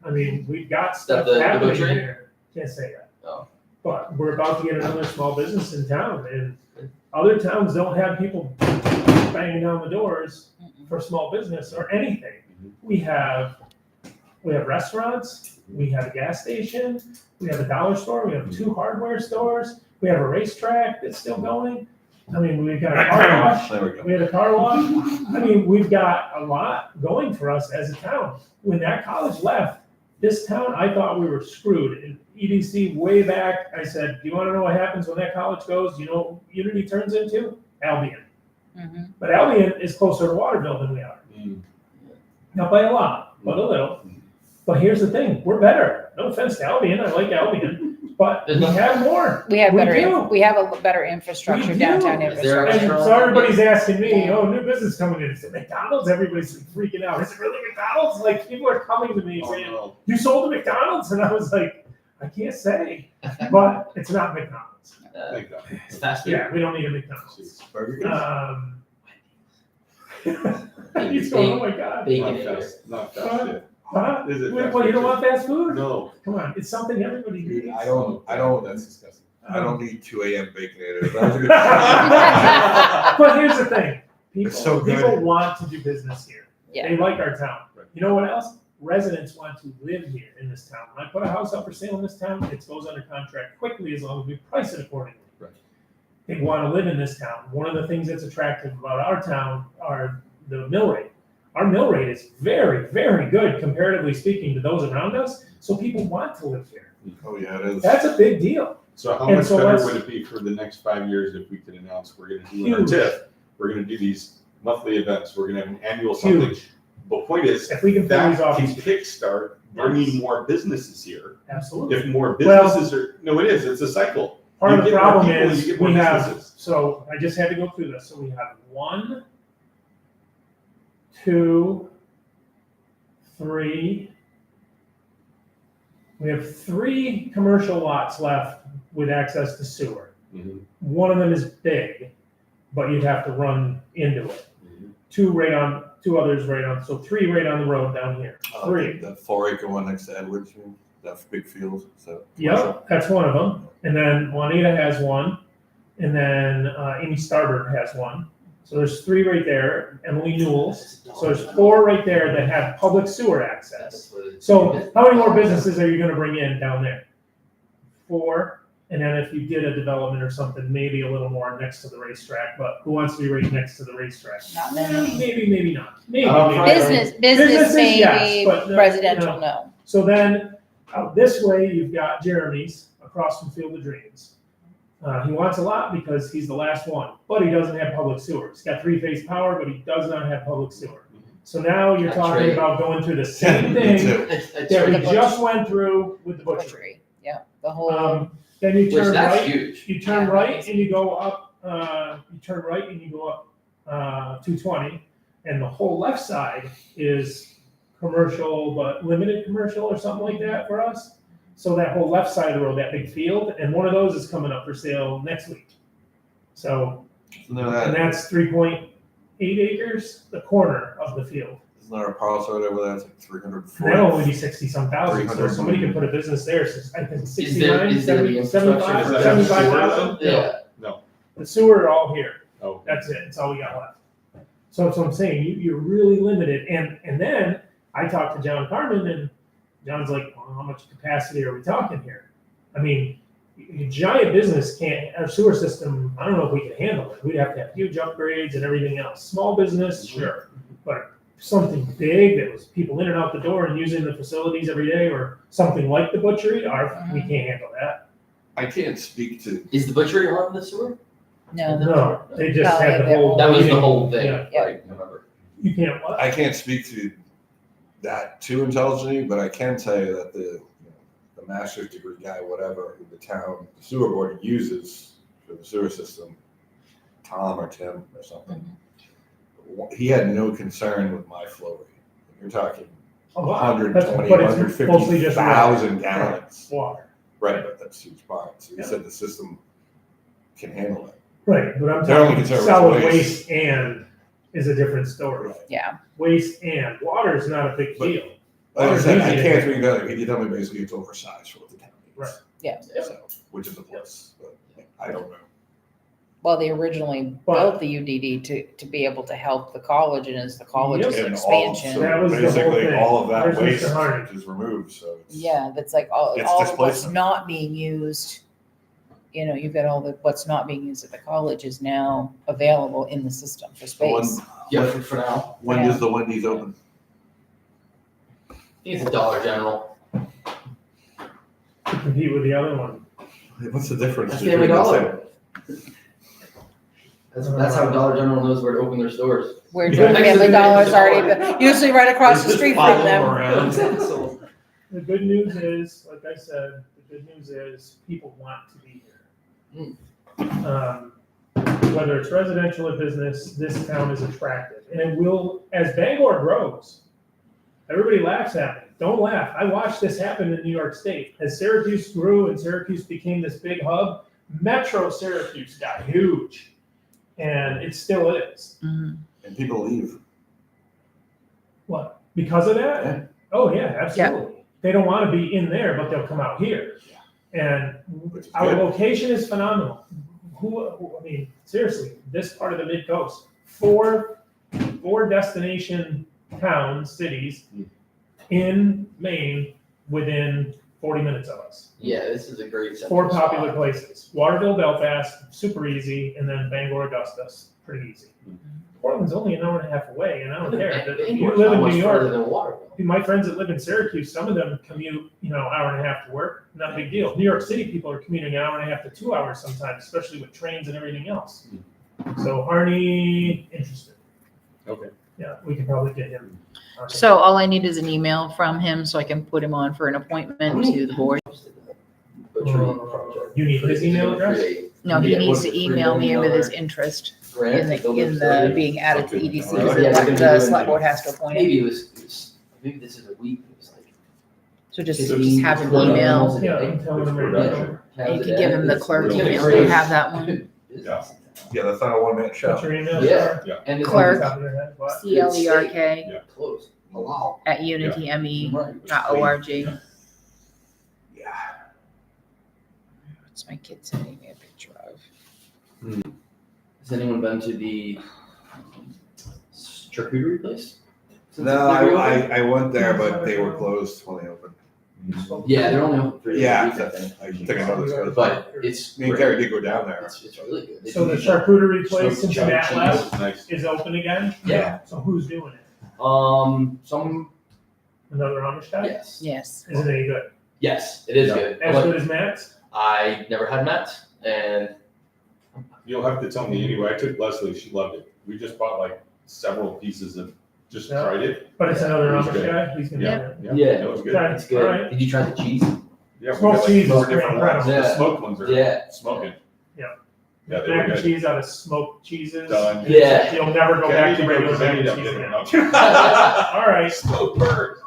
I mean, we've got stuff the happening butchery? here. Can't say that. Oh. But we're about to get another small business in town, and Other towns don't have people banging down the doors for small business or anything. We have restaurants, we have a gas station, we have a dollar store, we have 2 hardware stores, we have a racetrack that's still going. I mean, we've got a car wash, There we go. we had a car wash. I mean, we've got a lot going for us as a town. When that college left, this town, I thought we were screwed. In EDC way back, I said, do you wanna know what happens when that college goes? Do you know what Unity turns into? Albion. Mhm. But Albion is closer to Waterville than we are. Mm. Not by a lot, but a little. But here's the thing, we're better. No offense to Albion, I like Albion, but we have more. We have We better, do. we have a better infrastructure, We do. downtown Is there And infrastructure. so everybody's asking me, oh, new business coming in. Is it McDonald's? Everybody's freaking out. Is it really McDonald's? Like, people are coming to me Oh, saying, no. you sold to McDonald's? And I was like, I can't say, but it's not McDonald's. Thank God. It's fast food. Yeah, we don't need a McDonald's. Burger King. He's going, oh my God. Bacon Not eater. fast, not fast yet. Huh? Is it Wait, fast well, you don't food? want fast food? No. Come on, it's something everybody Dude, needs. I don't, That's disgusting. I don't need 2 a.m. baconator. That was a good. But here's the thing, people, It's so good. people want to do business here. Yeah. They like our town. Right. You know what else? Residents want to live here in this town. When I put a house up for sale in this town, it goes under contract quickly as long as we price it accordingly. Right. They want to live in this town. One of the things that's attractive about our town are the mill rate. Our mill rate is very, very good comparatively speaking to those around us, so people want to live here. Oh, yeah, it is. That's a big deal. So how And much so better let's- would it be for the next 5 years if we could announce we're gonna do in our Huge. TIF, we're gonna do these monthly events, we're gonna have an annual something. Huge. The point is, If we can pull that these off, can kickstart bringing more businesses here. absolutely. If more Well- businesses are, no, it is, it's a cycle. Part You of the get more problem people, is you get more we have, businesses. so I just had to go through this. So we have 1, 2, 3. We have 3 commercial lots left with access to sewer. Mhm, One of them is big, but you'd have to run into it. mhm. 2 others right on, so 3 right on the road down here. 3. That 4-acre one next to Edwards, that big field, so. Yep, that's one of them. And then Juanita has one, and then Amy Starbird has one. So there's 3 right there, Emily Newell's. So there's 4 right there that have public sewer access. That's what it- So how many more businesses are you gonna bring in down there? 4, and then if you did a development or something, maybe a little more next to the racetrack, but who wants to be right next to the racetrack? Not many. Maybe not. Maybe. Business, Businesses, yes, maybe, but, residential, no. So then, out this way, you've got Jeremy's across from Field of Dreams. He wants a lot because he's the last one, but he doesn't have public sewer. He's got 3-phase power, but he does not have public sewer. So now you're That's talking right. about going through the same Me thing too. That's that we The butcher. just went through with the butchery. Butchery, yeah, the whole, Then you Which turn that's right, huge. you turn Yeah. right and you go up, 220, and the whole left side is commercial, but limited commercial or something like that for us. So that whole left side of the road, that big field, and one of those is coming up for sale next week. So, Isn't there and that, that's 3.8 acres, the corner of the field. isn't there a parcel right over there, it's like 340? That'll only be 60-some thousand, so 300. somebody can put a business there, so I think Is there 69, the 70, infrastructure? 75, Does that have 75,000. Yeah. The sewer are all here. Oh, That's it. That's all we got left. So that's what I'm saying. You're really limited. And then I talked to John Carmen, and John's like, well, how much capacity are we talking here? I mean, a giant business can't, our sewer system, I don't know if we can handle it. We'd have to have huge upgrades and everything else. Small business, sure. But something big that was people in and out the door and using the facilities every day, or something like the butchery, we can't handle that. I can't speak to, Is the butchery on the sewer? no. No, they just No, had the they- whole. That was the meeting. whole thing, Yeah. Yeah. right? I remember. You can't what? I can't speak to that too intelligently, but I can say that the master's degree guy, whatever, who the town, the sewer board uses for the sewer system, Tom or Tim or something, he had no concern with my flow rate. You're talking A lot. 120, But it's mostly just 150,000 gallons. water. Right, but that's a huge part. So he Yeah. said the system can handle it. Right, but I'm Their only talking concern was solid waste. waste and is a different story. Yeah, Waste and water is not a big But- deal. Like I said, I Easy to can't do. speak to that. He told me basically it's oversized for what the town needs. Right. Yeah. So, which is a plus, but I don't know. Well, they originally But- built the UDD to be able to help the college, and as the college's Yep. And all, expansion. so That was the whole basically thing. all of that Where's Mr. waste Hardy? is removed, so it's. Yeah, that's like all It's of what's displacement. not being used. You know, you've got all the, what's not being used at the college is now available in the system for space. Yeah, for now. When does the Wendy's open? I think it's a Dollar General. To compete with the other one. What's the difference? That's between Family the Dollar. That's how Dollar General knows where to open their stores. Where Yeah. Family Dollar's already, but usually right across the street from them. So, The good news is, like I said, the good news is people want to be here. Whether it's residential or business, this town is attractive. And it will, as Bangor grows, everybody laughs at me. Don't laugh. I watched this happen in New York State. As Syracuse grew and Syracuse became this big hub, Metro Syracuse got huge. And it still is. Mhm. And people leave. What? Because of that? Yeah. Oh, yeah, absolutely. They don't want to be in there, but they'll come out here. And Which is our good. location is phenomenal. I mean, seriously, this part of the mid coast, four destination towns, cities in Maine within 40 minutes of us. yeah, this is a great central Four spot. popular places: Waterville, Belfast, super easy, and then Bangor, Augusta, pretty easy. Portland's only an hour and a half away, and I don't care. You Bangor's live not in much New further York. than Waterville. My friends that live in Syracuse, some of them commute, hour and a half to work. Not a big deal. New York City people are commuting an hour and a half to 2 hours sometimes, especially with trains and everything else. So Harney, interested. Okay. Yeah, we can probably get him. So all I need is an email from him so I can put him on for an appointment to the board. Butchery project. You need his email address? No, he Yeah, needs what's to the email me with his $3 interest grant in to the, build in a the facility? being added to Okay. EDC, Yeah, because we're gonna do the it. select board has to appoint Maybe it. it was, maybe this is a week, it was like. So just 15, have him 20 email, emails a Yeah, day. I'm telling him right Production. now. and you can give him the It's- clerk it's gonna email, be do you great. have that one? Yeah. Yeah, that's not a one-man show. What's your email? Yeah. sir? And it's Clerk. Top of your head, what? CLERK close. Oh, wow. at unitym.org. Right. Yeah. What's my kid sending me a picture of? Has anyone been to the charcuterie place? Since No, they reopened? I went there, but they were closed when they opened. Yeah, they're only open for Yeah, a week, I think. I think I know this goes. But it's Me and great. Terry did go down there. It's really good. They So do the the- charcuterie place Smoked since Matt cheese. left Nice. is open again? Yeah. So who's doing it? Some, Another Amish guy? yes. Yes. Isn't it any good? Yes, it is Yeah. good. As But good as Matt's? I never had Matt, and You'll have to tell me anyway. I took Leslie, she loved it. We just bought like several pieces and just Yeah. tried it. But it's another It was Amish good. guy? He's gonna do it. Yeah. It was good. Okay. it's good. Alright. Did you try the cheese? Yeah, we Smoked got cheese is like 4 different incredible. ones. The Yeah. smoked ones are Yeah. smoking. Yeah. Yeah, they were Mac and good. cheese out of smoked cheeses. Done. Yeah. You'll never go Can't back to even regular represent mac it and up cheese there. now. All right, Smoked bird.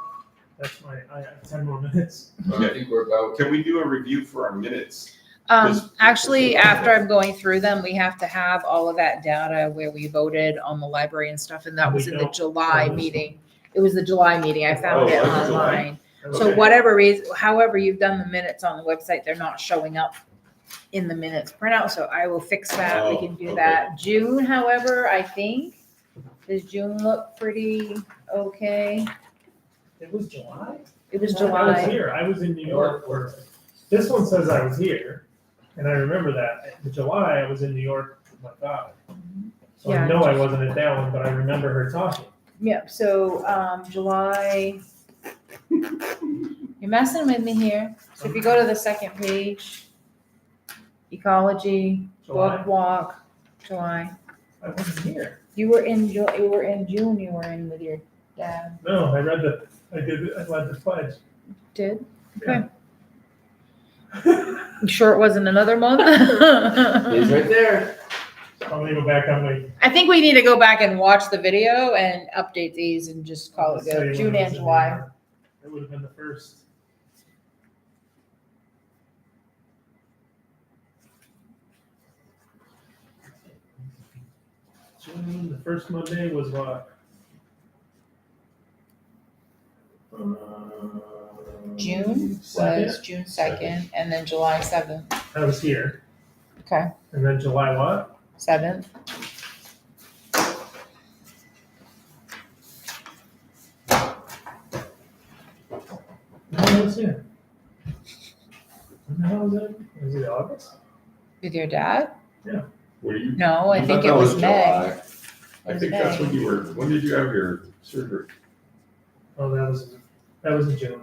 that's I have 10 more minutes. I Okay. think we're about. Can we do a review for our minutes? Because- Actually, after I'm going through them, we have to have all of that data where we voted on the library and stuff, and that was in the July meeting. It was the July meeting, I found Oh, it was it July? online. So Okay. whatever reason, however you've done the minutes on the website, they're not showing up in the minutes printout, so I will fix that, we Oh, can do okay. that. June, however, I think, does June look pretty okay? It was July? It was I was July, here. I was in New York for, this one says I was here, and I remember that. In July, I was in New York with my daughter. So I Yeah. know I wasn't at that one, but I remember her talking. yeah, so, July. You're messing with me here, so if you go to the second page, ecology, July, book walk, July. I wasn't here. You were in June, you were in with your dad, No, I led the pledge. did? Yeah. You sure it wasn't another month? It's right there. I'm gonna go back on my. I think we need to go back and watch the video and update these and just call it Let's tell you good, when June I was and in July. New York. It would have been the first. June, the first Monday was what? June Second? was June 2nd, and then July 7th. I was here, Okay. and then July what? 7th. No, it's here. When the hell is that? Was it August? With your dad? Were you, No, I I think thought it that was May. July. I think that's when you were, when did you have your surgery? Oh, that was in June.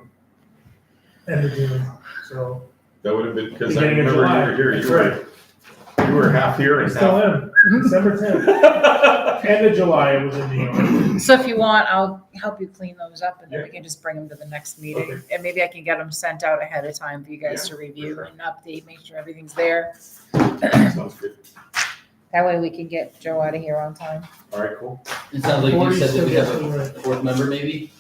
End of June, so. That would have been, because I Beginning of remember July. you were here, That's you were half here I and still half. am, December 10th. End of July, it was in New York. So if you want, I'll help you clean those up and then Yeah. we can just bring them to the next meeting. Okay. And maybe I can get them sent out ahead of time for you guys Yeah, to review sure. and update, make sure everything's there. Sounds good. That way we can get Joe out of here on time. All right, cool. It sounds like you Corey's said that still we have getting a right. fourth member maybe?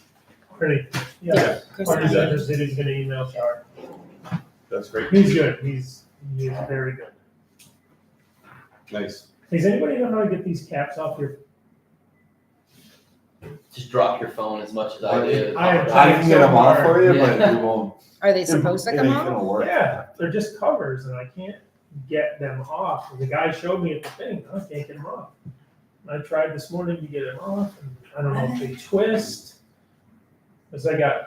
Pretty, yeah. Chris Corey's Yeah. interested, he's gonna email Char. That's great. He's good, he's very good. Nice. Does anybody know how to get these caps off your? Just drop your phone as much as I did. I have I can get them off for you, but Yeah. you won't. Are they supposed to it come ain't off? gonna work. Yeah, they're just covers and I can't get them off. The guy showed me at the thing, I can't get them off. I tried this morning to get them off and I don't know if they twist. Cause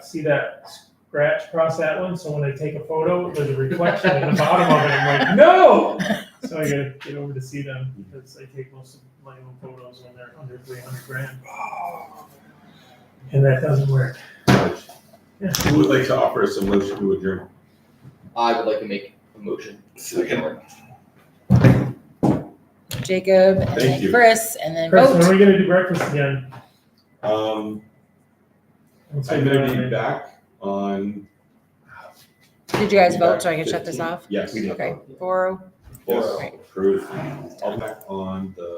see that scratch across that one, so when I take a photo, there's a reflection in the bottom of it, I'm like, no! So I gotta get over to see them because I take most of my own photos when they're under 300 grand. And that doesn't work. Who would like to offer us a motion to adjourn? I would like to make a motion. Second. Jacob and Thank then you. Chris and then Chris, when vote. are we gonna do breakfast again? Let's I'm say gonna be Friday. back on. Did you guys be vote back so I can shut this 15th. off? Yes. Okay, 4-0. Yes, Right. approved. I'll be back on the